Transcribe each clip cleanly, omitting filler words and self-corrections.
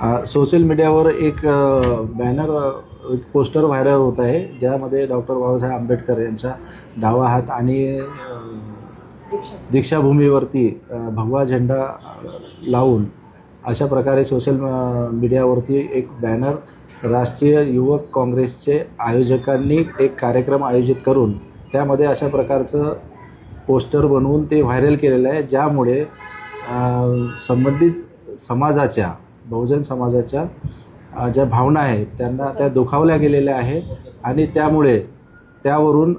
Social मीडियावर एक banner एक पोस्टर व्हायरल होत आहे, ज्यामध्ये डॉक्टर बाबासाहेब आंबेडकर यांचा डावा हात आणि दीक्षाभूमीवरती भगवा झेंडा लावून अशा प्रकारे सोशल मीडियावरती एक बॅनर राष्ट्रीय युवक काँग्रेसचे आयोजकांनी एक कार्यक्रम आयोजित करून त्यामध्ये अशा प्रकारचं पोस्टर बनवून ते व्हायरल केलेलं आहे, ज्यामुळे संबंधित समाजाच्या बहुजन समाजाच्या ज्या भावना आहेत त्यांना त्या दुखावल्या गेलेल्या आहे आणि त्यामुळे त्यावरून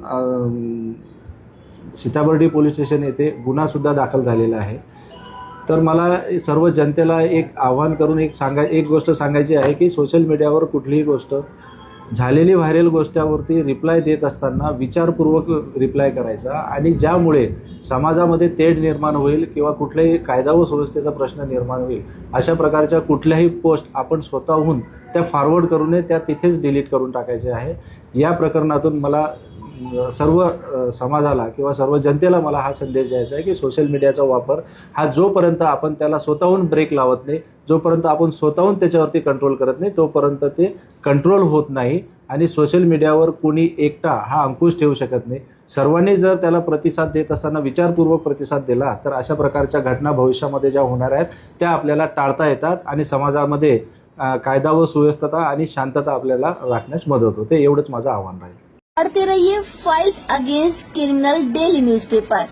सीताबर्डी पोलीस स्टेशन येथे गुन्हासुद्धा दाखल झालेला आहे। तर मला सर्व जनतेला एक आव्हान करून एक गोष्ट सांगायची आहे की सोशल मीडियावर कुठलीही गोष्ट झालेली व्हायरल गोष्टीवरती रिप्लाय देत असताना विचारपूर्वक रिप्लाय करायचा आणि ज्यामुळे समाजामध्ये तेढ निर्माण होईल किंवा कुठल्याही कायदा व सुव्यवस्थेचा प्रश्न निर्माण होईल अशा प्रकारच्या कुठल्याही पोस्ट आपण स्वतःहून त्या फॉरवर्ड करू नये, त्या तिथेच डिलीट करून टाकायचे आहे। या प्रकरणातून मला सर्व समाजाला किंवा सर्व जनतेला मला हा संदेश द्यायचा आहे की सोशल मीडियाचा वापर हा जोपर्यंत आपण त्याला स्वतःहून ब्रेक लावत नाही, जोपर्यंत आपण स्वतःहून त्याच्यावरती कंट्रोल करत नाही, तोपर्यंत ते कंट्रोल होत नाही आणि सोशल मीडियावर कोणी एकटा हा अंकुश ठेवू शकत नाही। सर्वांनी जर त्याला प्रतिसाद देत असताना विचारपूर्वक प्रतिसाद दिला तर अशा प्रकारच्या घटना भविष्यामध्ये ज्या होणार आहेत त्या आपल्याला टाळता येतात आणि समाजामध्ये कायदा व सुव्यवस्था आणि शांतता आपल्याला राखण्यास मदत होते। एवढंच माझं आव्हान राहील। पढ़ते रहिए fight against criminal daily newspaper.